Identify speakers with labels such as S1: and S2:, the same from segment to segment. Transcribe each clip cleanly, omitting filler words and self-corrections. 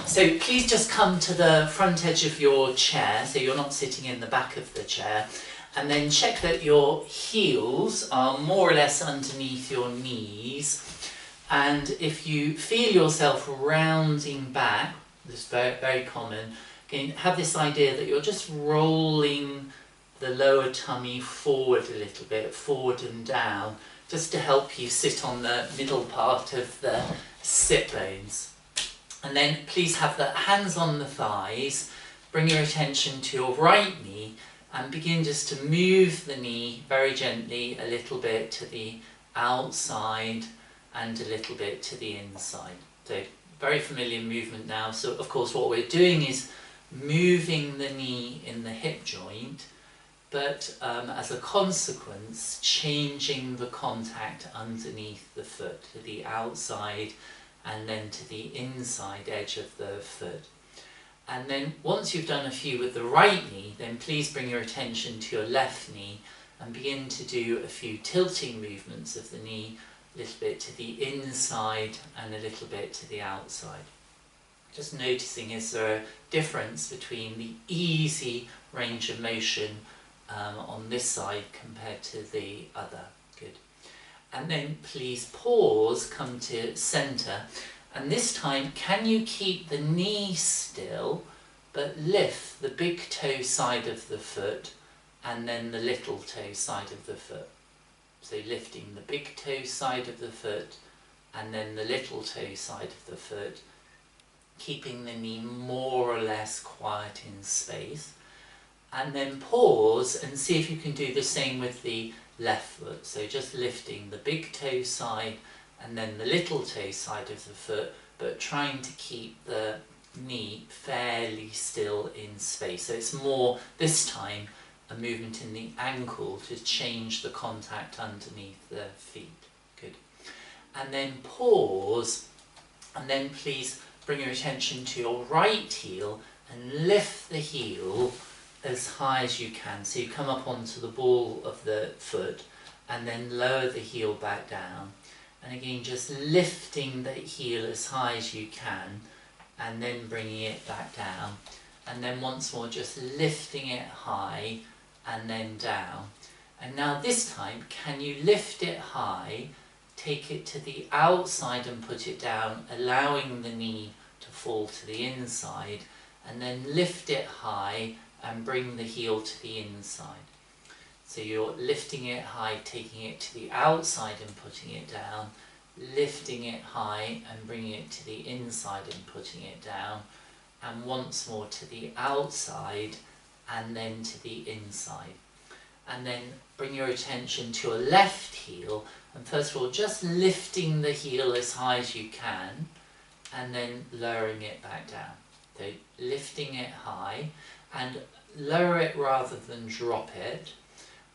S1: So please just come to the front edge of your chair, so you're not sitting in the back of the chair, and then check that your heels are more or less underneath your knees. And if you feel yourself rounding back, this is very, very common, again, have this idea that you're just rolling the lower tummy forward a little bit, forward and down, just to help you sit on the middle part of the sit bones. And then please have the hands on the thighs, bring your attention to your right knee and begin just to move the knee very gently a little bit to the outside and a little bit to the inside. So very familiar movement now. So of course what we're doing is moving the knee in the hip joint, but as a consequence changing the contact underneath the foot to the outside and then to the inside edge of the foot. And then once you've done a few with the right knee, then please bring your attention to your left knee and begin to do a few tilting movements of the knee, a little bit to the inside and a little bit to the outside. Just noticing, is there a difference between the easy range of motion on this side compared to the other? Good. And then please pause, come to centre, and this time can you keep the knee still but lift the big toe side of the foot and then the little toe side of the foot. So lifting the big toe side of the foot and then the little toe side of the foot, keeping the knee more or less quiet in space. And then pause and see if you can do the same with the left foot. So just lifting the big toe side and then the little toe side of the foot, but trying to keep the knee fairly still in space. So it's more, this time, a movement in the ankle to change the contact underneath the feet. Good. And then pause, and then please bring your attention to your right heel and lift the heel as high as you can. So you come up onto the ball of the foot and then lower the heel back down. And again, just lifting the heel as high as you can and then bringing it back down. And then once more, just lifting it high and then down. And now this time, can you lift it high, take it to the outside and put it down, allowing the knee to fall to the inside, and then lift it high and bring the heel to the inside. So you're lifting it high, taking it to the outside and putting it down, lifting it high and bringing it to the inside and putting it down, and once more to the outside and then to the inside. And then bring your attention to your left heel, and first of all just lifting the heel as high as you can and then lowering it back down. So lifting it high and lower it rather than drop it,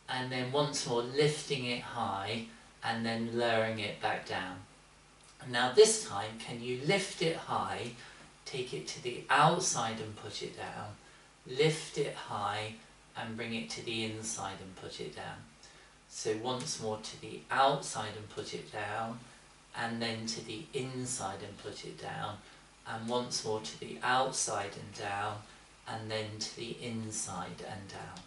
S1: and then once more lifting it high and then lowering it back down. And now this time, can you lift it high, take it to the outside and put it down, lift it high and bring it to the inside and put it down. So once more to the outside and put it down, and then to the inside and put it down, and once more to the outside and down, and then to the inside and down.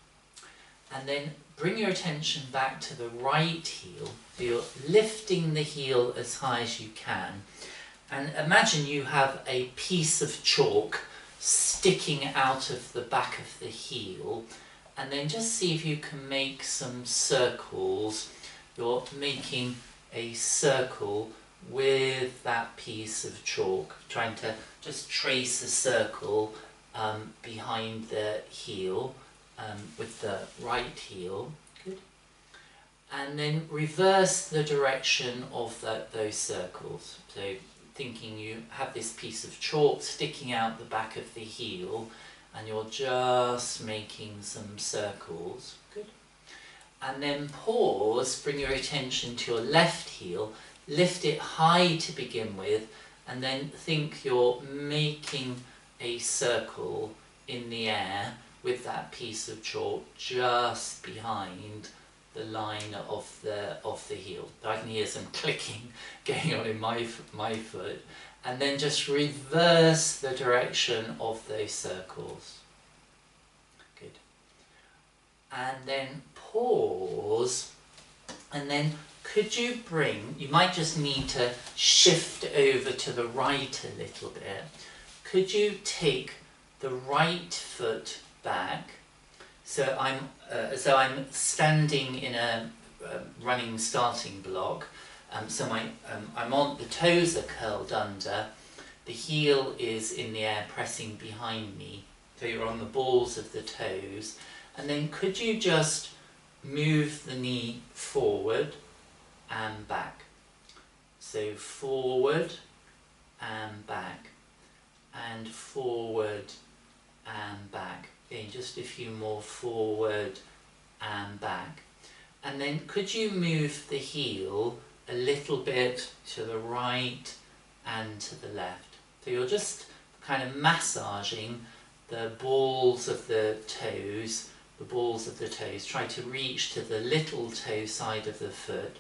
S1: And then bring your attention back to the right heel. So you're lifting the heel as high as you can. And imagine you have a piece of chalk sticking out of the back of the heel. And then just see if you can make some circles. You're making a circle with that piece of chalk, trying to just trace a circle behind the heel with the right heel. Good. And then reverse the direction of those circles. So thinking you have this piece of chalk sticking out the back of the heel and you're just making some circles. Good. And then pause, bring your attention to your left heel, lift it high to begin with, and then think you're making a circle in the air with that piece of chalk just behind the line of the heel. I can hear some clicking going on in my foot, and then just reverse the direction of those circles. Good. And then pause, and then could you you might just need to shift over to the right a little bit. Could you take the right foot back? So I'm standing in a running starting block. So I'm on, the toes are curled under, the heel is in the air pressing behind me. So you're on the balls of the toes, and then could you just move the knee forward and back. So forward and back, and forward and back. Okay, just a few more, forward and back. And then could you move the heel a little bit to the right and to the left. So you're just kind of massaging the balls of the toes, try to reach to the little toe side of the foot,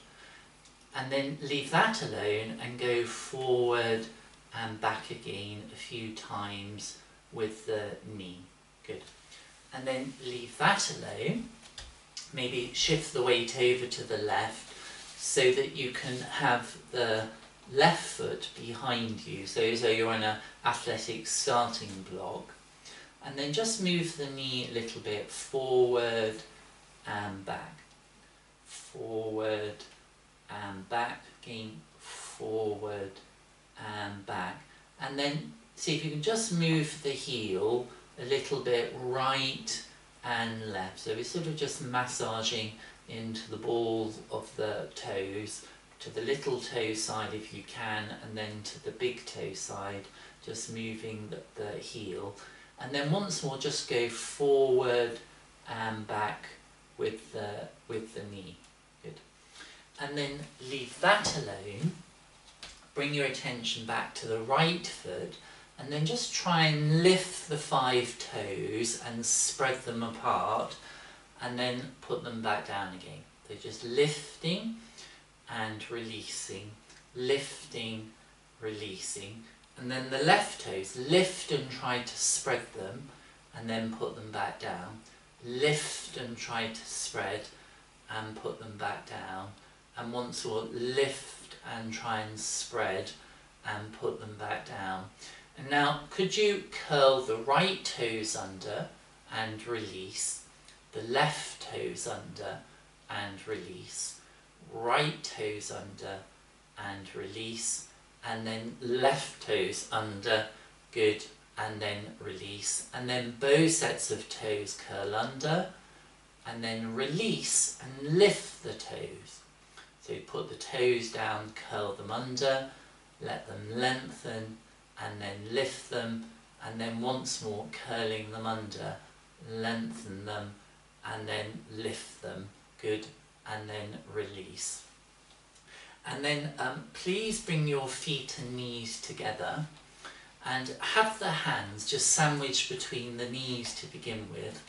S1: and then leave that alone and go forward and back again a few times with the knee. Good. And then leave that alone. Maybe shift the weight over to the left so that you can have the left foot behind you, so you're in an athletic starting block. And then just move the knee a little bit forward and back. Forward and back, again forward and back. And then see if you can just move the heel a little bit right and left. So we're sort of just massaging into the balls of the toes, to the little toe side if you can, and then to the big toe side, just moving the heel. And then once more just go forward and back with the knee. Good. And then leave that alone. Bring your attention back to the right foot, and then just try and lift the 5 toes and spread them apart, and then put them back down again. So just lifting and releasing, lifting, releasing. And then the left toes, lift and try to spread them, and then put them back down. Lift and try to spread and put them back down. And once more, lift and try and spread and put them back down. And now, could you curl the right toes under and release, the left toes under and release, right toes under and release, and then left toes under, good, and then release. And then both sets of toes curl under, and then release and lift the toes. So you put the toes down, curl them under, let them lengthen, and then lift them, and then once more curling them under, lengthen them, and then lift them, good, and then release. And then please bring your feet and knees together, and have the hands just sandwiched between the knees to begin with.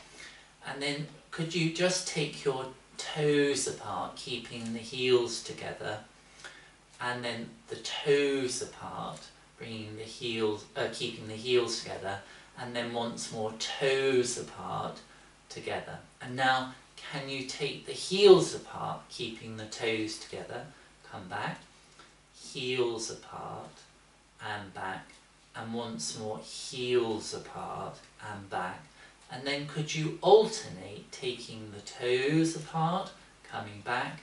S1: And then could you just take your toes apart, keeping the heels together, and then the toes apart, bringing the heels, keeping the heels together, and then once more toes apart together. And now can you take the heels apart, keeping the toes together, come back, heels apart and back, and once more heels apart and back. And then could you alternate taking the toes apart, coming back,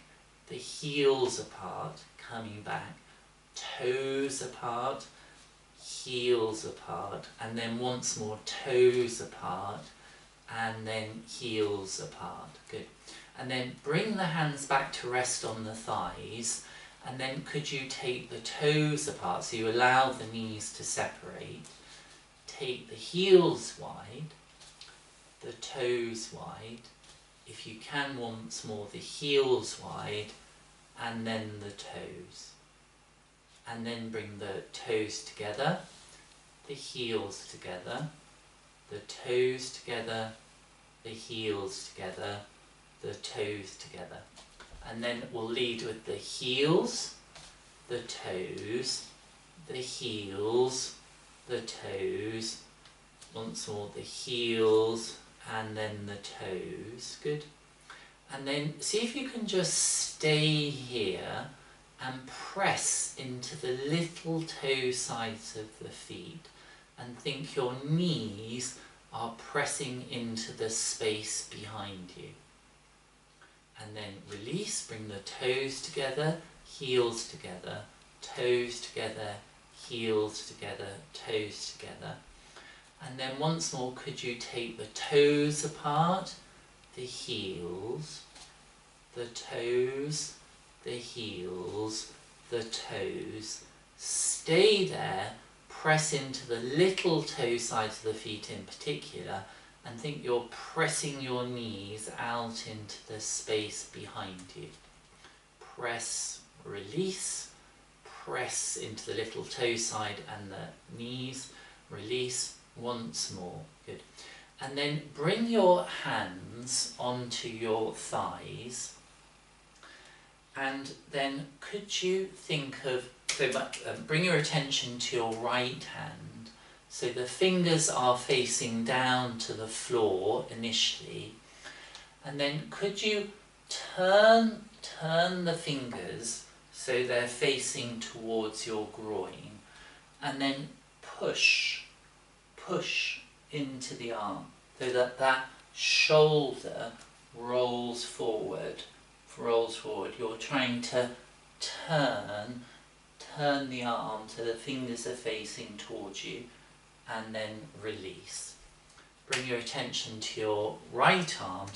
S1: the heels apart, coming back, toes apart, heels apart, and then once more toes apart, and then heels apart. Good. And then bring the hands back to rest on the thighs, and then could you take the toes apart, so you allow the knees to separate, take the heels wide, the toes wide, if you can once more the heels wide, and then the toes. And then bring the toes together, the heels together, the toes together, the heels together, the toes together. And then we'll lead with the heels, the toes, the heels, the toes, once more the heels, and then the toes. Good. And then see if you can just stay here and press into the little toe sides of the feet, and think your knees are pressing into the space behind you. And then release, bring the toes together, heels together, toes together, heels together, toes together. And then once more, could you take the toes apart, the heels, the toes, the heels, the toes. Stay there, press into the little toe sides of the feet in particular, and think you're pressing your knees out into the space behind you. Press, release, press into the little toe side and the knees, release once more. Good. And then bring your hands onto your thighs, and then could you think of, bring your attention to your right hand. So the fingers are facing down to the floor initially, and then could you turn the fingers so they're facing towards your groin, and then push into the arm so that that shoulder rolls forward. You're trying to turn the arm so the fingers are facing towards you, and then release. Bring your attention to your right arm,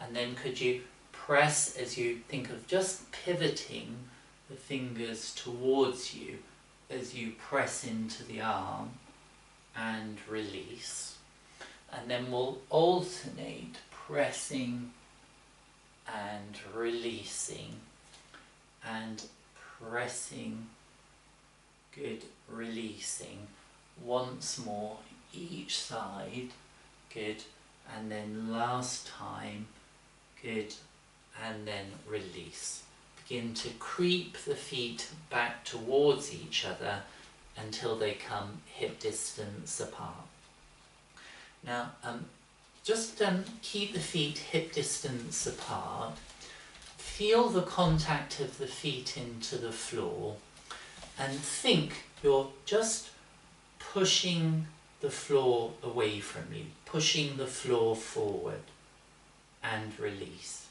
S1: and then could you press as you think of just pivoting the fingers towards you as you press into the arm and release. And then we'll alternate pressing and releasing, and pressing, good, releasing, once more each side, good, and then last time, good, and then release. Begin to creep the feet back towards each other until they come hip distance apart. Now just keep the feet hip distance apart. Feel the contact of the feet into the floor, and think you're just pushing the floor away from you, pushing the floor forward, and release.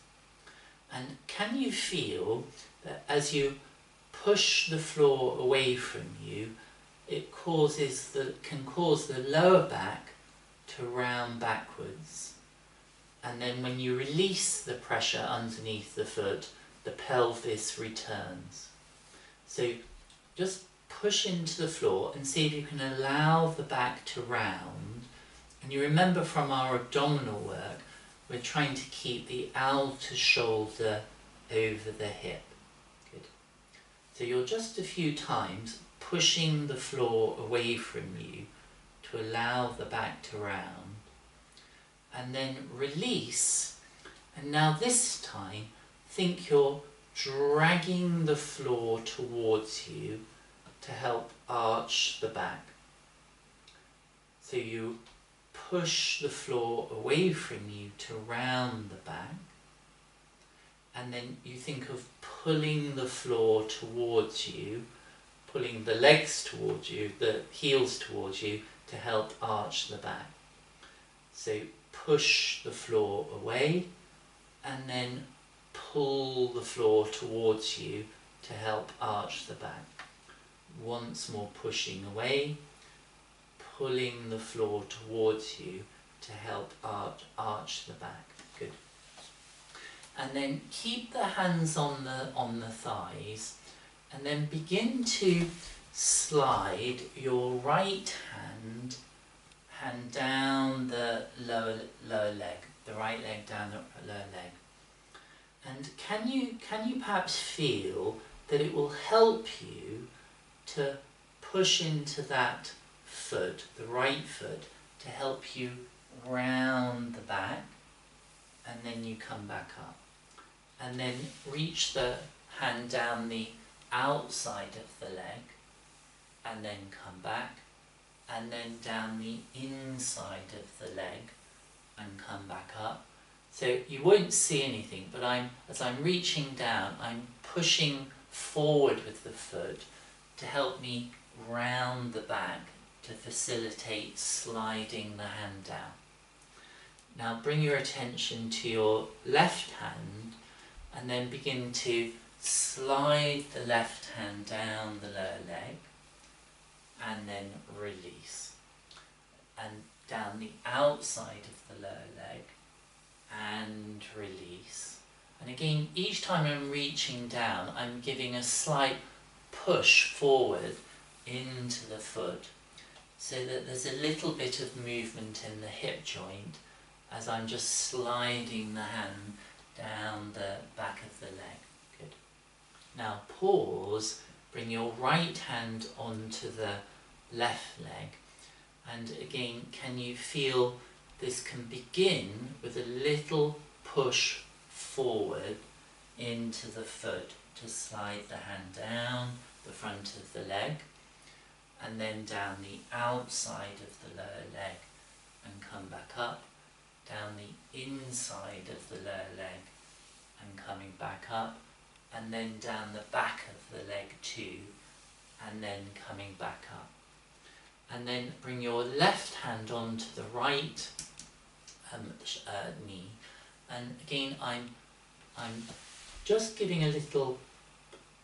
S1: And can you feel that as you push the floor away from you, it can cause the lower back to round backwards, and then when you release the pressure underneath the foot, the pelvis returns. So just push into the floor and see if you can allow the back to round. And you remember from our abdominal work, we're trying to keep the outer shoulder over the hip. Good. So you're just a few times pushing the floor away from you to allow the back to round, and then release. And now this time think you're dragging the floor towards you to help arch the back. So you push the floor away from you to round the back, and then you think of pulling the floor towards you, pulling the legs towards you, the heels towards you, to help arch the back. So push the floor away, and then pull the floor towards you to help arch the back. Once more pushing away, pulling the floor towards you to help arch the back. Good. And then keep the hands on the thighs, and then begin to slide your right hand down the lower leg, the right leg down the lower leg. And can you perhaps feel that it will help you to push into that foot, the right foot, to help you round the back, and then you come back up. And then reach the hand down the outside of the leg, and then come back, and then down the inside of the leg, and come back up. So you won't see anything, but as I'm reaching down, I'm pushing forward with the foot to help me round the back to facilitate sliding the hand down. Now bring your attention to your left hand and then begin to slide the left hand down the lower leg and then release. And down the outside of the lower leg and release. And again, each time I'm reaching down, I'm giving a slight push forward into the foot so that there's a little bit of movement in the hip joint as I'm just sliding the hand down the back of the leg. Good. Now pause, bring your right hand onto the left leg, and again, can you feel this can begin with a little push forward into the foot to slide the hand down the front of the leg and then down the outside of the lower leg and come back up, down the inside of the lower leg and coming back up, and then down the back of the leg too, and then coming back up. And then bring your left hand onto the right knee, and again I'm just giving a little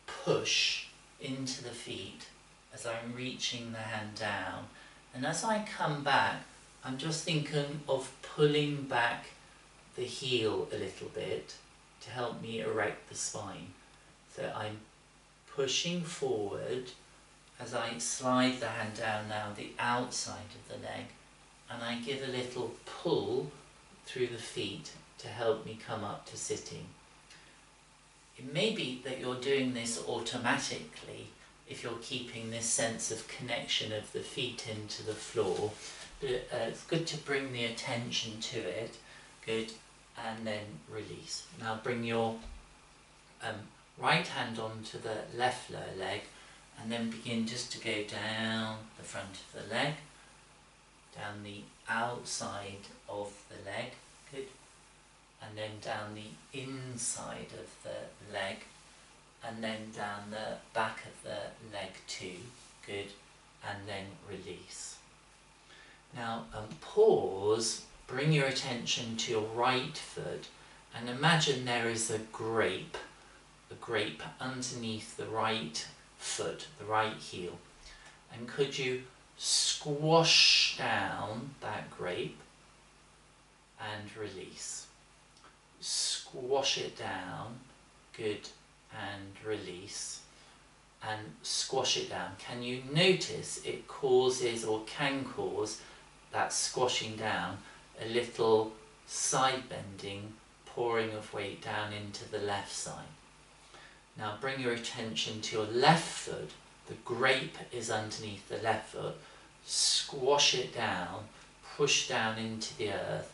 S1: push into the feet as I'm reaching the hand down, and as I come back I'm just thinking of pulling back the heel a little bit to help me erect the spine. So I'm pushing forward as I slide the hand down now the outside of the leg, and I give a little pull through the feet to help me come up to sitting. It may be that you're doing this automatically if you're keeping this sense of connection of the feet into the floor, but it's good to bring the attention to it. Good, and then release. Now bring your right hand onto the left lower leg and then begin just to go down the front of the leg, down the outside of the leg, good, and then down the inside of the leg, and then down the back of the leg too, good, and then release. Now pause, bring your attention to your right foot and imagine there is a grape underneath the right foot, the right heel, and could you squash down that grape and release, squash it down, good, and release, and squash it down. Can you notice it causes or can cause that squashing down a little side bending, pouring of weight down into the left side. Now bring your attention to your left foot. The grape is underneath the left foot. Squash it down, push down into the earth,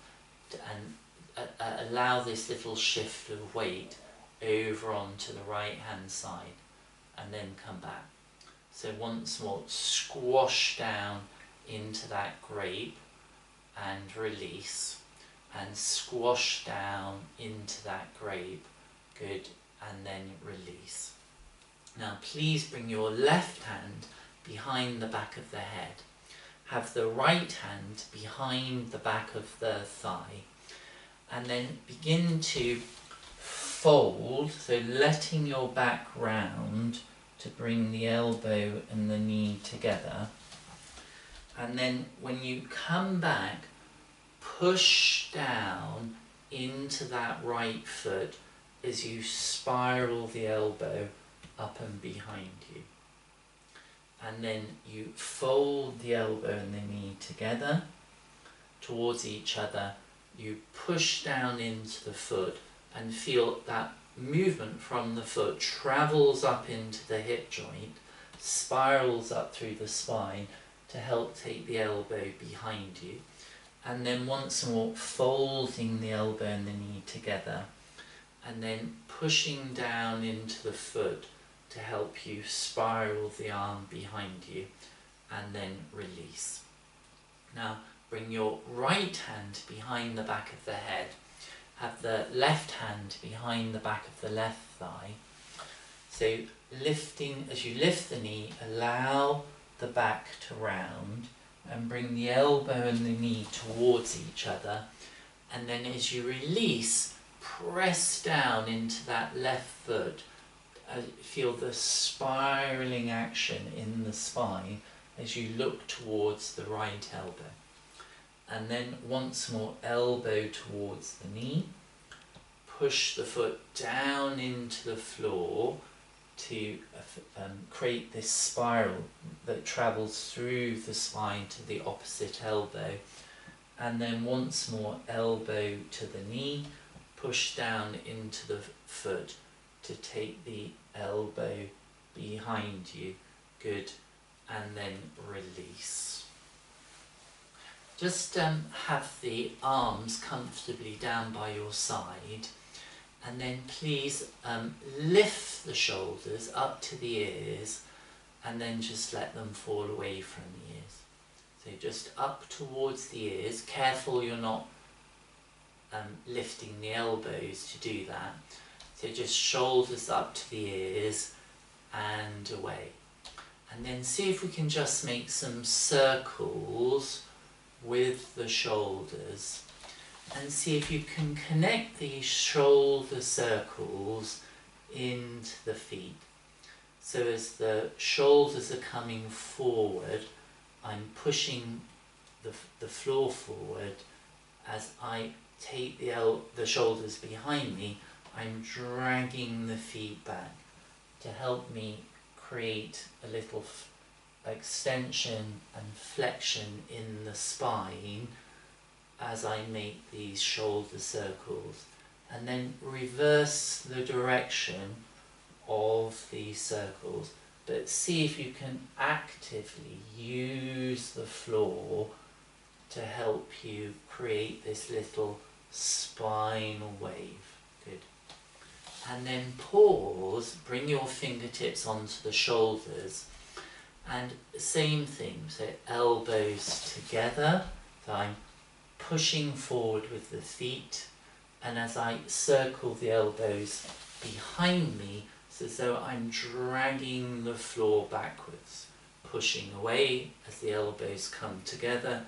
S1: and allow this little shift of weight over onto the right hand side, and then come back. So once more, squash down into that grape and release, and squash down into that grape, good, and then release. Now please bring your left hand behind the back of the head. Have the right hand behind the back of the thigh, and then begin to fold, so letting your back round to bring the elbow and the knee together. And then when you come back, push down into that right foot as you spiral the elbow up and behind you. And then you fold the elbow and the knee together towards each other. You push down into the foot and feel that movement from the foot travels up into the hip joint, spirals up through the spine to help take the elbow behind you. and then once more folding the elbow and the knee together, and then pushing down into the foot to help you spiral the arm behind you, and then release. Now bring your right hand behind the back of the head, have the left hand behind the back of the left thigh. So lifting, as you lift the knee, allow the back to round and bring the elbow and the knee towards each other, and then as you release, press down into that left foot. Feel the spiraling action in the spine as you look towards the right elbow. And then once more, elbow towards the knee. Push the foot down into the floor to create this spiral that travels through the spine to the opposite elbow. And then once more, elbow to the knee. Push down into the foot to take the elbow behind you. Good. And then release. Just have the arms comfortably down by your side, and then please lift the shoulders up to the ears, and then just let them fall away from the ears. So just up towards the ears. Careful you're not lifting the elbows to do that. So just shoulders up to the ears and away. And then see if we can just make some circles with the shoulders, and see if you can connect these shoulder circles into the feet. So as the shoulders are coming forward, I'm pushing the floor forward. As I take the shoulders behind me, I'm dragging the feet back to help me create a little extension and flexion in the spine as I make these shoulder circles, and then reverse the direction of these circles, but see if you can actively use the floor to help you create this little spinal wave. Good. And then pause, bring your fingertips onto the shoulders, and same thing, so elbows together, so I'm pushing forward with the feet, and as I circle the elbows behind me, it's as though I'm dragging the floor backwards, pushing away as the elbows come together,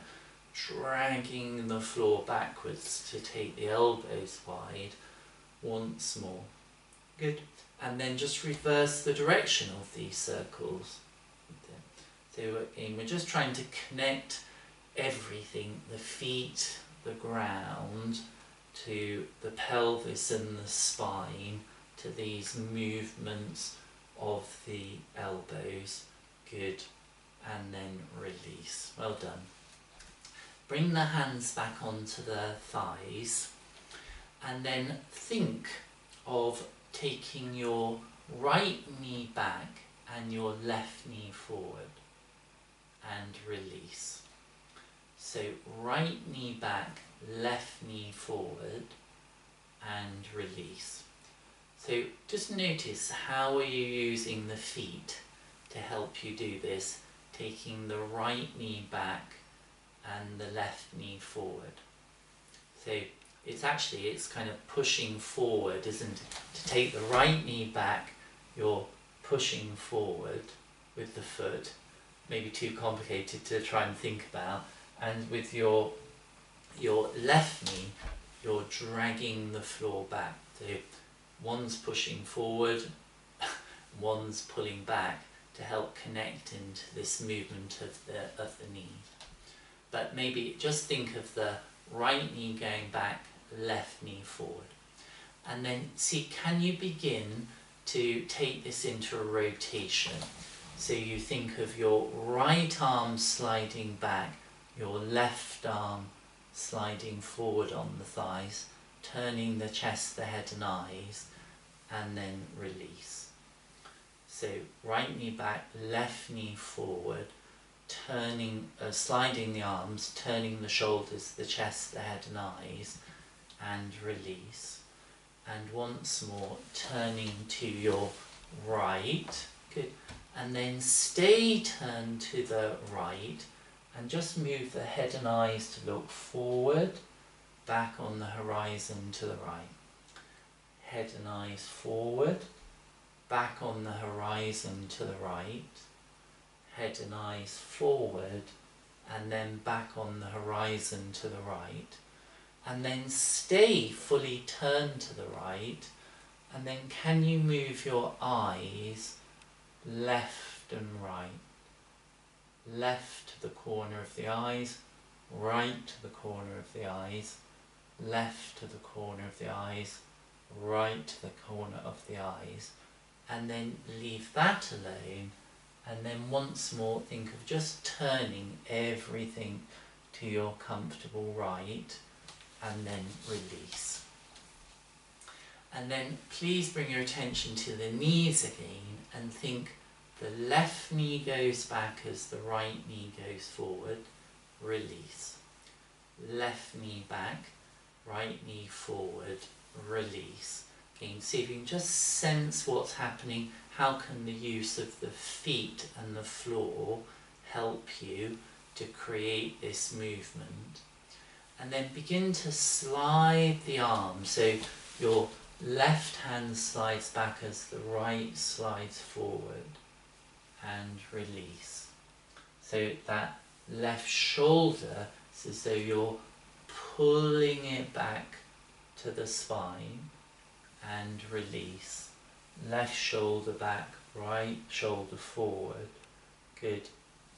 S1: dragging the floor backwards to take the elbows wide. Once more. Good. And then just reverse the direction of these circles. So again, we're just trying to connect everything, the feet, the ground, to the pelvis and the spine, to these movements of the elbows. Good. And then release. Well done. Bring the hands back onto the thighs, and then think of taking your right knee back and your left knee forward, and release. So right knee back, left knee forward, and release. So just notice, how are you using the feet to help you do this, taking the right knee back and the left knee forward. So it's kind of pushing forward, isn't it? To take the right knee back, you're pushing forward with the foot. Maybe too complicated to try and think about. And with your left knee, you're dragging the floor back. So one's pushing forward, one's pulling back to help connect into this movement of the knee. But maybe just think of the right knee going back, left knee forward. And then see, can you begin to take this into a rotation? So you think of your right arm sliding back, your left arm sliding forward on the thighs, turning the chest, the head and eyes, and then release. So right knee back, left knee forward, turning, sliding the arms, turning the shoulders, the chest, the head and eyes, and release. And once more, turning to your right, good, and then stay turned to the right, and just move the head and eyes to look forward, back on the horizon to the right. Head and eyes forward, back on the horizon to the right. Head and eyes forward, and then back on the horizon to the right. And then stay fully turned to the right, and then can you move your eyes left and right? Left to the corner of the eyes, right to the corner of the eyes, left to the corner of the eyes, right to the corner of the eyes, and then leave that alone, and then once more think of just turning everything to your comfortable right, and then release. And then please bring your attention to the knees again, and think the left knee goes back as the right knee goes forward, release. Left knee back, right knee forward, release. Again, see if you can just sense what's happening. How can the use of the feet and the floor help you to create this movement? And then begin to slide the arms. So your left hand slides back as the right slides forward, and release. So that left shoulder, it's as though you're pulling it back to the spine, and release. Left shoulder back, right shoulder forward, good,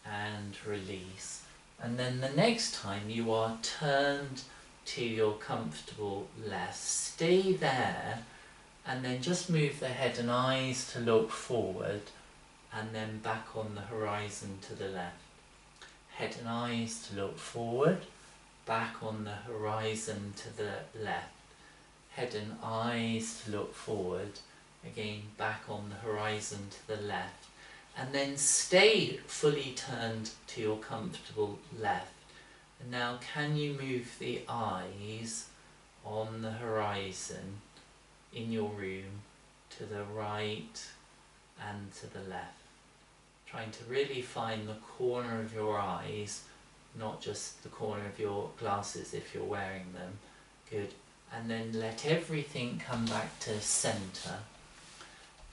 S1: and release. And then the next time you are turned to your comfortable left, stay there, and then just move the head and eyes to look forward, and then back on the horizon to the left. Head and eyes to look forward, back on the horizon to the left. Head and eyes to look forward, again back on the horizon to the left. And then stay fully turned to your comfortable left. And now can you move the eyes on the horizon in your room to the right and to the left? Trying to really find the corner of your eyes, not just the corner of your glasses if you're wearing them. Good. And then let everything come back to centre.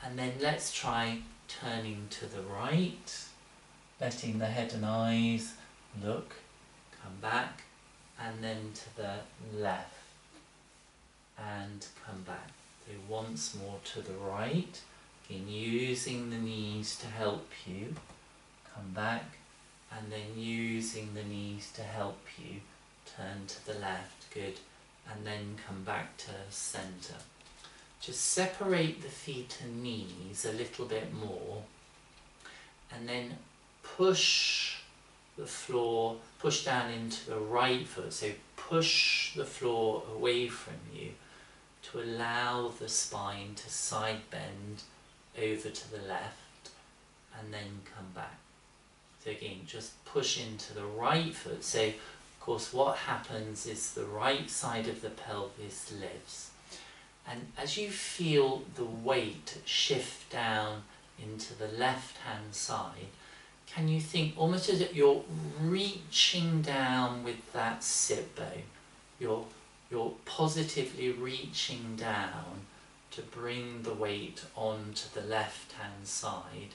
S1: And then let's try turning to the right, letting the head and eyes look, come back, and then to the left, and come back. So once more to the right, again using the knees to help you, come back, and then using the knees to help you, turn to the left, good, and then come back to centre. Just separate the feet and knees a little bit more, and then push the floor, push down into the right foot, so push the floor away from you to allow the spine to side bend over to the left, and then come back. So again, just push into the right foot. So of course what happens is the right side of the pelvis lifts. And as you feel the weight shift down into the left hand side, can you think almost as if you're reaching down with that sit bone? You're positively reaching down to bring the weight onto the left hand side.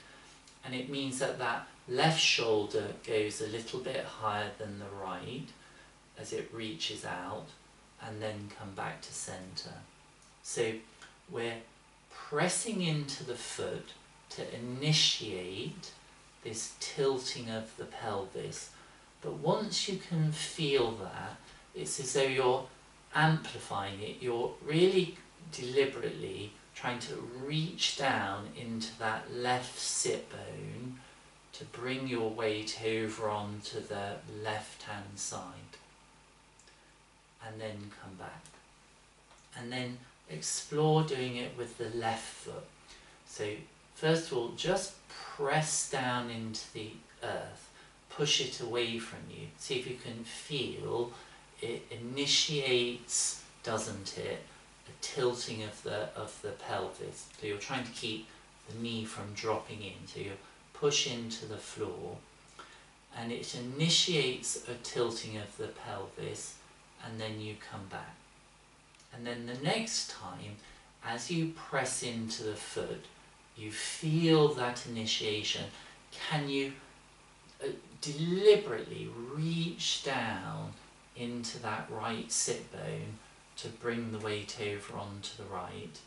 S1: And it means that that left shoulder goes a little bit higher than the right as it reaches out, and then come back to centre. So we're pressing into the foot to initiate this tilting of the pelvis. But once you can feel that, it's as though you're amplifying it. You're really deliberately trying to reach down into that left sit bone to bring your weight over onto the left hand side. And then come back. And then explore doing it with the left foot. So first of all, just press down into the earth, push it away from you. See if you can feel it initiates, doesn't it, a tilting of the pelvis. So you're trying to keep the knee from dropping in. So you push into the floor, and it initiates a tilting of the pelvis, and then you come back. And then the next time, as you press into the foot, you feel that initiation. Can you deliberately reach down into that right sit bone to bring the weight over onto the right,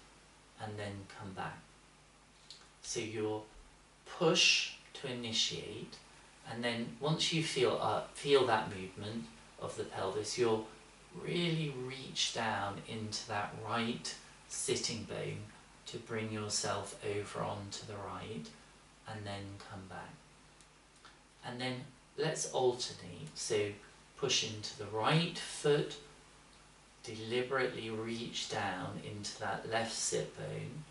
S1: and then come back? So you'll push to initiate, and then once you feel that movement of the pelvis, you'll really reach down into that right sitting bone to bring yourself over onto the right, and then come back. And then let's alternate. So push into the right foot, deliberately reach down into that left sit bone,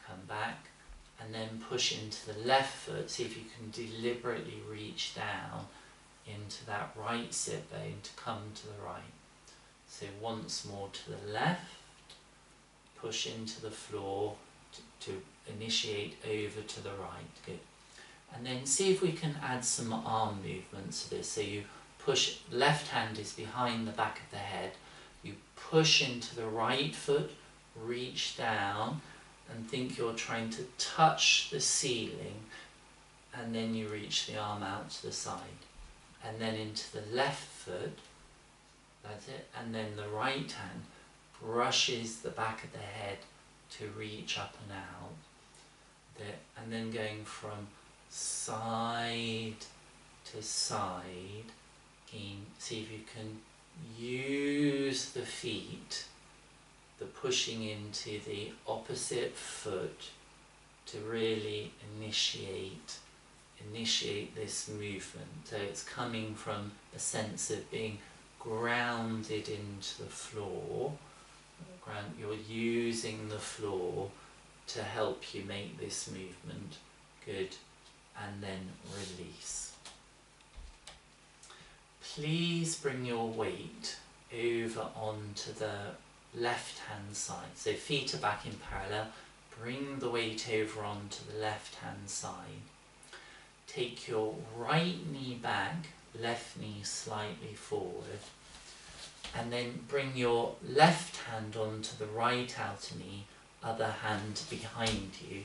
S1: come back, and then push into the left foot. See if you can deliberately reach down into that right sit bone to come to the right. So once more to the left, push into the floor to initiate over to the right. Good. And then see if we can add some arm movements to this. So you push, left hand is behind the back of the head, you push into the right foot, reach down, and think you're trying to touch the ceiling, and then you reach the arm out to the side. And then into the left foot, that's it, and then the right hand brushes the back of the head to reach up and out. There, and then going from side to side, see if you can use the feet, the pushing into the opposite foot to really initiate this movement. So it's coming from a sense of being grounded into the floor. You're using the floor to help you make this movement. Good. And then release. Please bring your weight over onto the left hand side. So feet are back in parallel. Bring the weight over onto the left hand side. Take your right knee back, left knee slightly forward, and then bring your left hand onto the right outer knee, other hand behind you,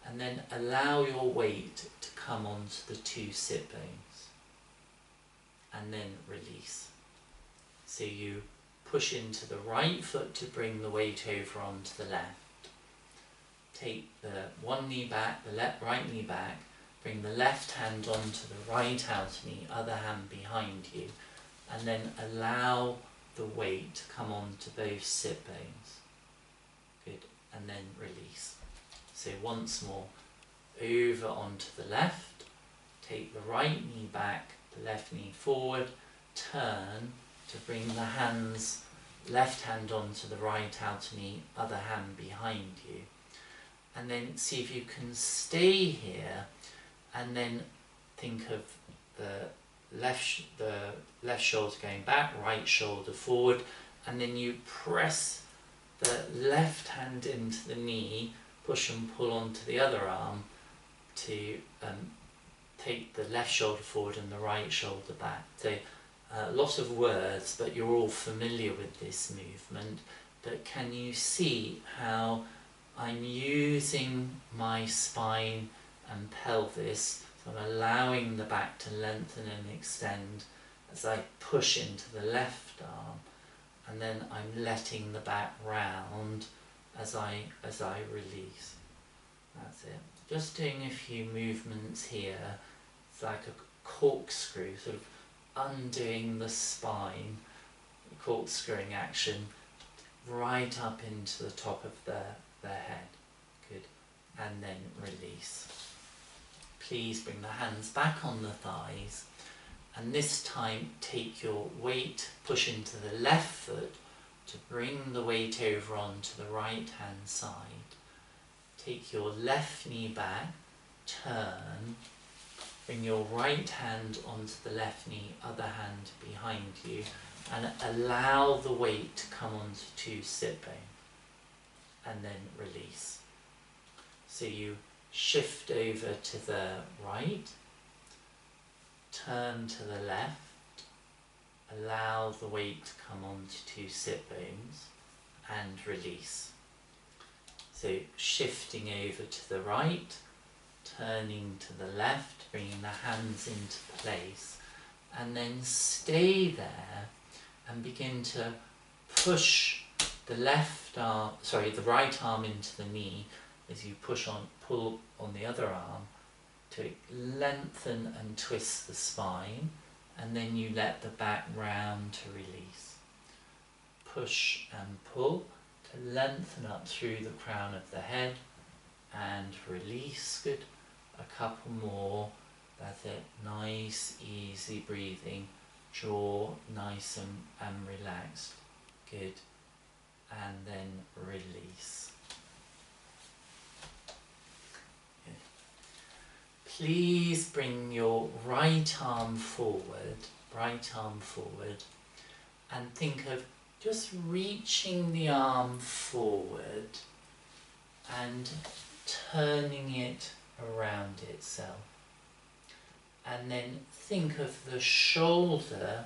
S1: and then allow your weight to come onto the two sit bones, and then release. So you push into the right foot to bring the weight over onto the left. Take the one knee back, the right knee back, bring the left hand onto the right outer knee, other hand behind you, and then allow the weight to come onto both sit bones. Good, and then release. So once more, over onto the left, take the right knee back, the left knee forward, turn to bring the hands, left hand onto the right outer knee, other hand behind you. And then see if you can stay here, and then think of the left shoulder going back, right shoulder forward, and then you press the left hand into the knee, push and pull onto the other arm to take the left shoulder forward and the right shoulder back. So a lot of words, but you're all familiar with this movement. But can you see how I'm using my spine and pelvis, so I'm allowing the back to lengthen and extend as I push into the left arm, and then I'm letting the back round as I release. That's it. Just doing a few movements here. It's like a corkscrew, sort of undoing the spine, corkscrewing action right up into the top of the head. Good. And then release. Please bring the hands back on the thighs, and this time take your weight, push into the left foot to bring the weight over onto the right hand side. Take your left knee back, turn, bring your right hand onto the left knee, other hand behind you, and allow the weight to come onto sit bone, and then release. So you shift over to the right, turn to the left, allow the weight to come onto sit bones, and release. So shifting over to the right, turning to the left, bringing the hands into place, and then stay there and begin to push the the right arm into the knee as you pull on the other arm to lengthen and twist the spine, and then you let the back round to release. Push and pull to lengthen up through the crown of the head and release. Good. A couple more. That's it. Nice, easy breathing. Jaw nice and relaxed. Good. And then release. Good. Please bring your right arm forward, and think of just reaching the arm forward and turning it around itself. And then think of the shoulder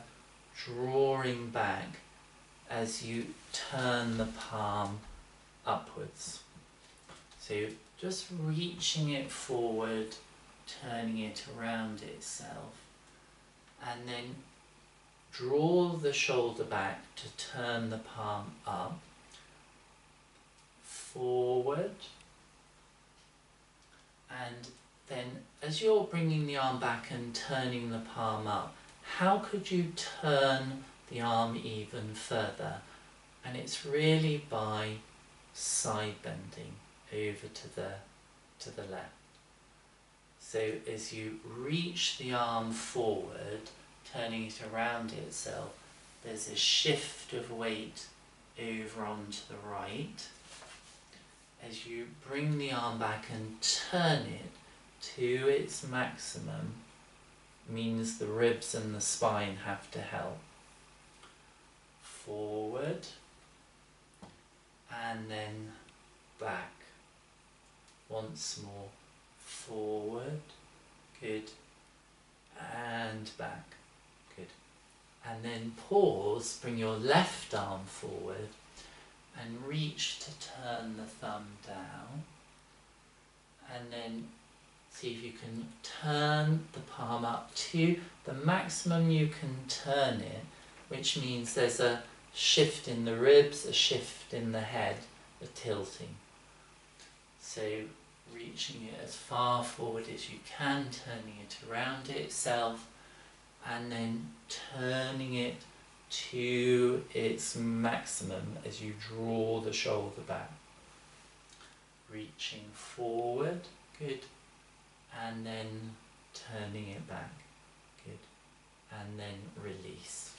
S1: drawing back as you turn the palm upwards. So just reaching it forward, turning it around itself, and then draw the shoulder back to turn the palm up, forward, and then as you're bringing the arm back and turning the palm up, how could you turn the arm even further? And it's really by side bending over to the left. So as you reach the arm forward, turning it around itself, there's a shift of weight over onto the right. As you bring the arm back and turn it to its maximum, means the ribs and the spine have to help. Forward, and then back. Once more. Forward, good, and back, good. And then pause, bring your left arm forward and reach to turn the thumb down, and then see if you can turn the palm up to the maximum you can turn it, which means there's a shift in the ribs, a shift in the head, a tilting. So reaching it as far forward as you can, turning it around itself, and then turning it to its maximum as you draw the shoulder back. Reaching forward, good, and then turning it back, good, and then release.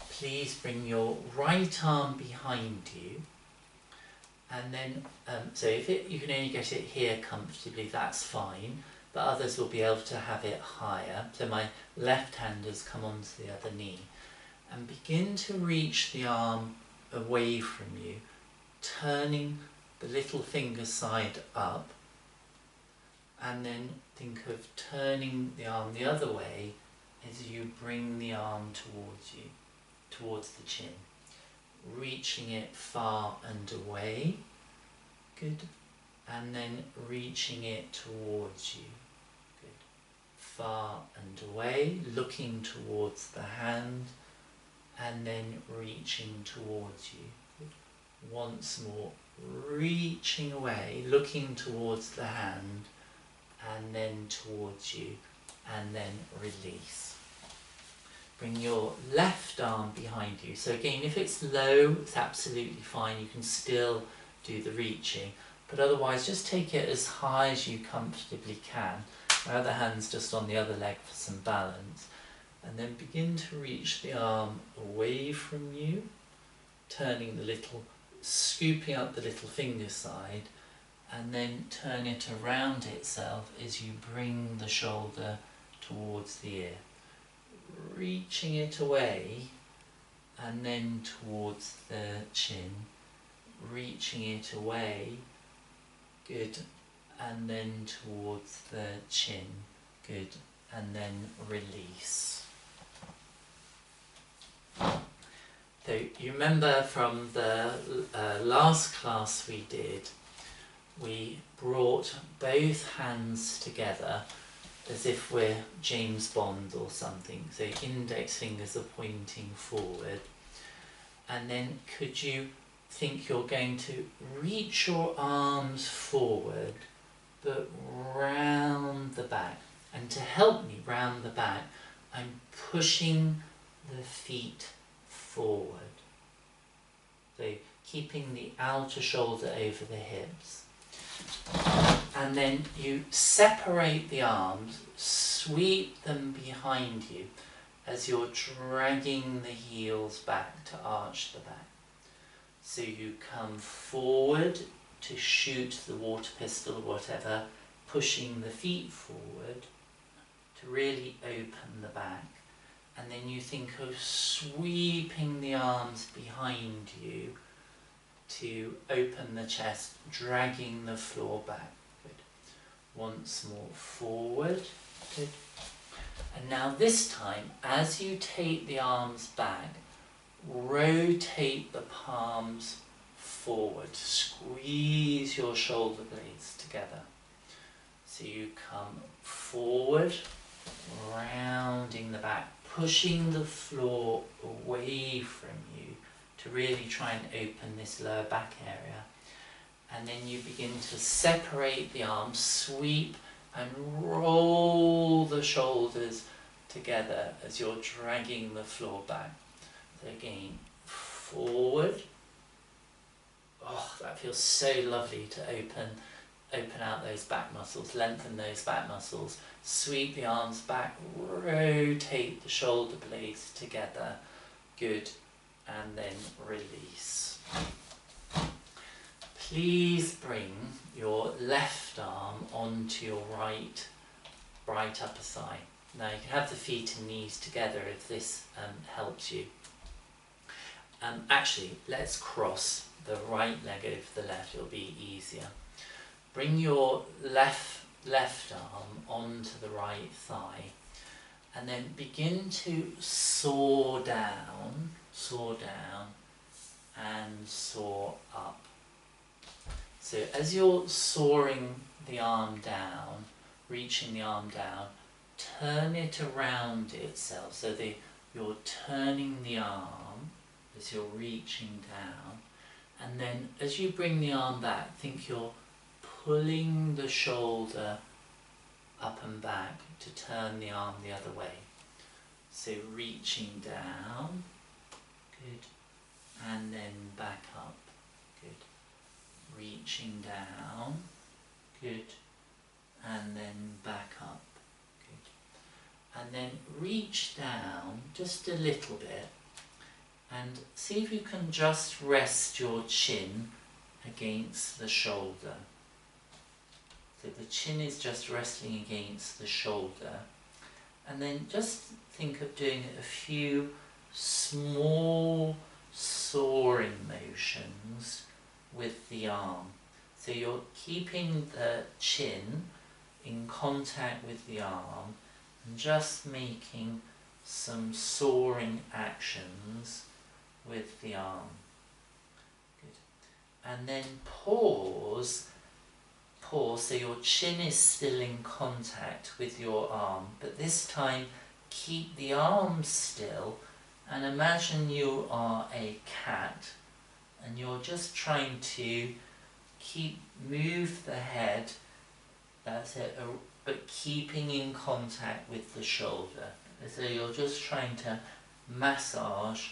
S1: Please bring your right arm behind you, and then, so if you can only get it here comfortably, that's fine, but others will be able to have it higher. So my left hand has come onto the other knee, and begin to reach the arm away from you, turning the little finger side up, and then think of turning the arm the other way as you bring the arm towards you, towards the chin. Reaching it far and away, good, and then reaching it towards you, good, far and away, looking towards the hand, and then reaching towards you, good. Once more, reaching away, looking towards the hand, and then towards you, and then release. Bring your left arm behind you. So again, if it's low, it's absolutely fine. You can still do the reaching, but otherwise just take it as high as you comfortably can. My other hand's just on the other leg for some balance. And then begin to reach the arm away from you, turning the little, scooping up the little finger side, and then turn it around itself as you bring the shoulder towards the ear. Reaching it away and then towards the chin. Reaching it away, good, and then towards the chin, good, and then release. So you remember from the last class we did, we brought both hands together as if we're James Bond or something. So index fingers are pointing forward. And then could you think you're going to reach your arms forward, but round the back. And to help me round the back, I'm pushing the feet forward. So keeping the outer shoulder over the hips. And then you separate the arms, sweep them behind you as you're dragging the heels back to arch the back. So you come forward to shoot the water pistol or whatever, pushing the feet forward to really open the back. And then you think of sweeping the arms behind you to open the chest, dragging the floor back. Good. Once more forward. Good. And now this time, as you take the arms back, rotate the palms forward. Squeeze your shoulder blades together. So you come forward, rounding the back, pushing the floor away from you to really try and open this lower back area. And then you begin to separate the arms, sweep and roll the shoulders together as you're dragging the floor back. So again, forward. Oh, that feels so lovely to open out those back muscles, lengthen those back muscles, sweep the arms back, rotate the shoulder blades together, good, and then release. Please bring your left arm onto your right upper thigh. Now you can have the feet and knees together if this helps you. Actually, let's cross the right leg over the left, it'll be easier. Bring your left arm onto the right thigh and then begin to saw down and saw up. So as you're sawing the arm down, reaching the arm down, turn it around itself so that you're turning the arm as you're reaching down, and then as you bring the arm back, think you're pulling the shoulder up and back to turn the arm the other way. So reaching down, good, and then back up, good. Reaching down, good, and then back up, good. And then reach down just a little bit and see if you can just rest your chin against the shoulder. So the chin is just resting against the shoulder, and then just think of doing a few small soaring motions with the arm. So you're keeping the chin in contact with the arm and just making some soaring actions with the arm. Good. And then pause so your chin is still in contact with your arm, but this time keep the arm still and imagine you are a cat and you're just trying to move the head, that's it, but keeping in contact with the shoulder. So you're just trying to massage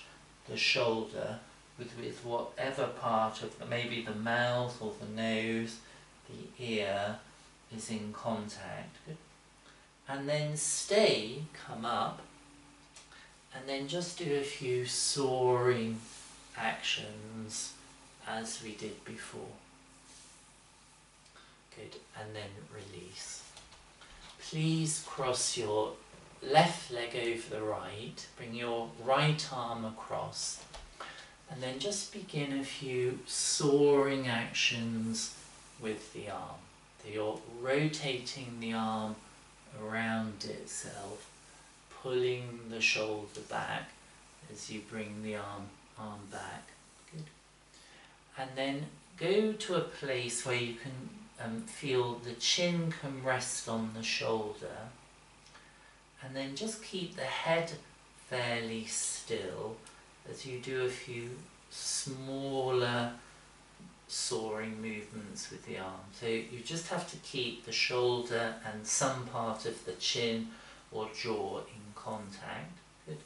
S1: the shoulder with whatever part of maybe the mouth or the nose, the ear is in contact. Good. And then stay, come up, and then just do a few soaring actions as we did before. Good, and then release. Please cross your left leg over the right, bring your right arm across, and then just begin a few soaring actions with the arm. So you're rotating the arm around itself, pulling the shoulder back as you bring the arm back. Good. And then go to a place where you can feel the chin can rest on the shoulder, and then just keep the head fairly still as you do a few smaller soaring movements with the arm. So you just have to keep the shoulder and some part of the chin or jaw in contact. Good.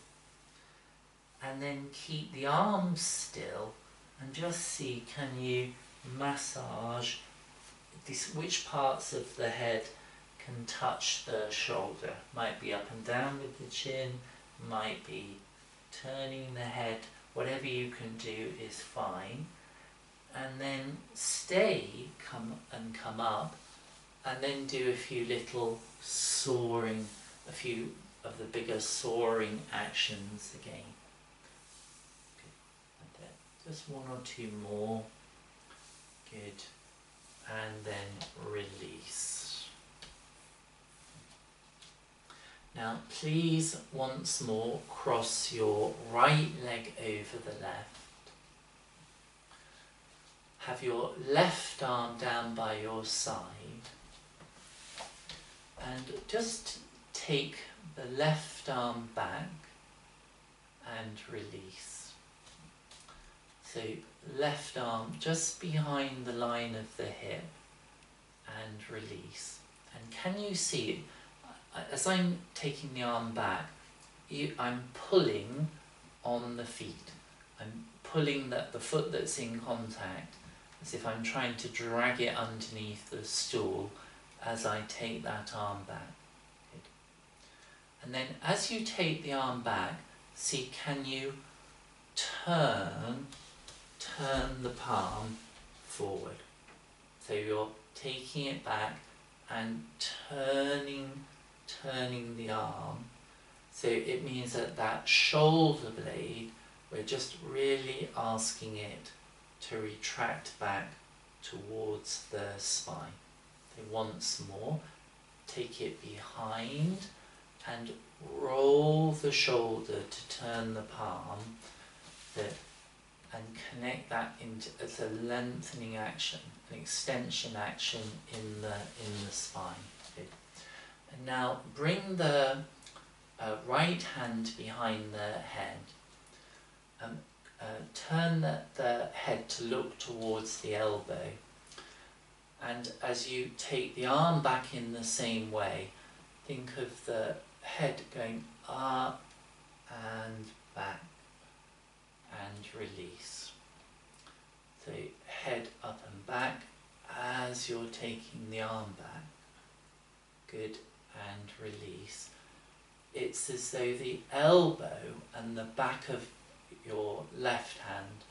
S1: And then keep the arms still and just see, can you massage which parts of the head can touch the shoulder. Might be up and down with the chin, might be turning the head, whatever you can do is fine. And then stay, come up, and then do a few little soaring, a few of the bigger soaring actions again. Good. And then just one or two more. Good. And then release. Now please once more cross your right leg over the left. Have your left arm down by your side and just take the left arm back and release. So left arm just behind the line of the hip and release. And can you see, as I'm taking the arm back, I'm pulling on the feet. I'm pulling the foot that's in contact, as if I'm trying to drag it underneath the stool as I take that arm back. Good. And then as you take the arm back, see, can you turn the palm forward. So you're taking it back and turning the arm. So it means that shoulder blade, we're just really asking it to retract back towards the spine. So once more, take it behind and roll the shoulder to turn the palm, and connect that into as a lengthening action, an extension action in the spine. Good. And now bring the right hand behind the head. Turn the head to look towards the elbow, and as you take the arm back in the same way, think of the head going up and back and release. So head up and back as you're taking the arm back. Good, and release. It's as though the elbow and the back of your left hand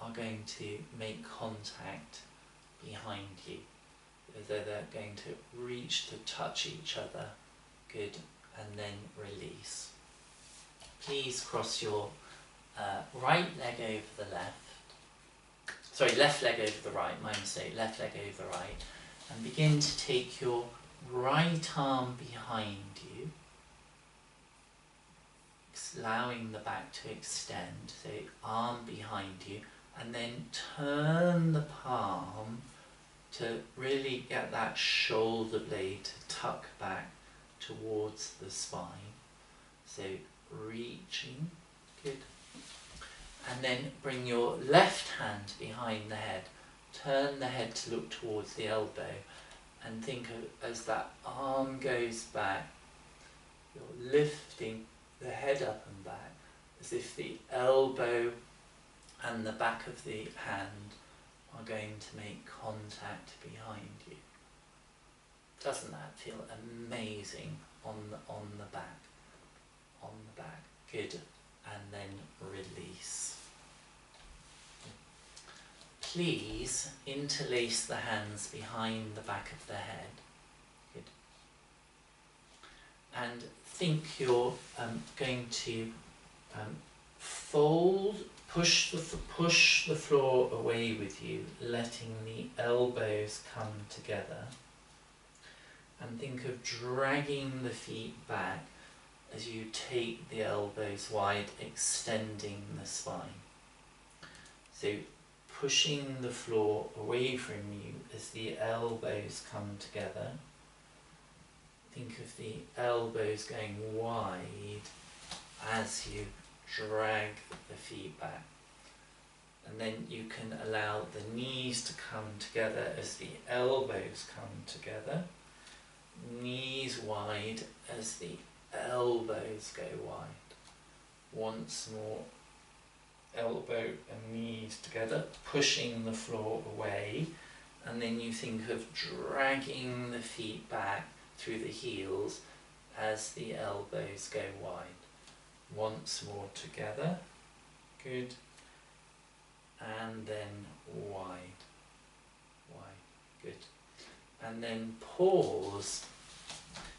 S1: are going to make contact behind you. As though they're going to reach to touch each other. Good, and then release. Please cross your right leg over the left. Sorry, left leg over the right, my mistake, left leg over the right. And begin to take your right arm behind you, allowing the back to extend, so arm behind you, and then turn the palm to really get that shoulder blade to tuck back towards the spine. So reaching, good. And then bring your left hand behind the head, turn the head to look towards the elbow, and think of as that arm goes back, you're lifting the head up and back, as if the elbow and the back of the hand are going to make contact behind you. Doesn't that feel amazing on the back? On the back, good. And then release. please interlace the hands behind the back of the head. Good. And think you're going to fold, push the floor away with you, letting the elbows come together. And think of dragging the feet back as you take the elbows wide, extending the spine. So pushing the floor away from you as the elbows come together. Think of the elbows going wide as you drag the feet back. And then you can allow the knees to come together as the elbows come together. Knees wide as the elbows go wide. Once more, elbow and knees together, pushing the floor away, and then you think of dragging the feet back through the heels as the elbows go wide. Once more together, good, and then wide, good. And then pause,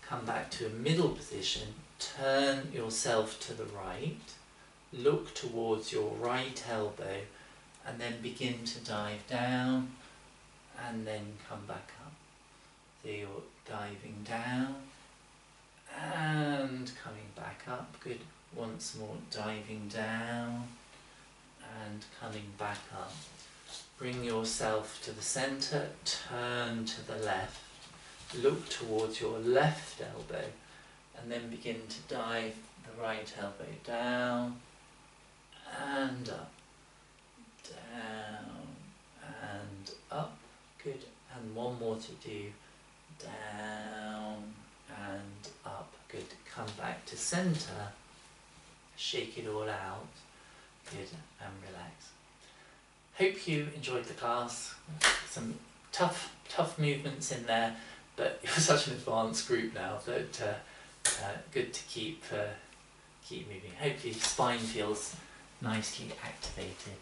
S1: come back to a middle position, turn yourself to the right, look towards your right elbow, and then begin to dive down, and then come back up. So you're diving down, and coming back up, good. Once more, diving down, and coming back up. Bring yourself to the centre, turn to the left, look towards your left elbow, and then begin to dive the right elbow down and up, down and up, good, and one more to do, down and up, good. Come back to centre, shake it all out, good, and relax. Hope you enjoyed the class. Some tough movements in there, but you're such an advanced group now that good to keep moving. Hopefully spine feels nicely activated.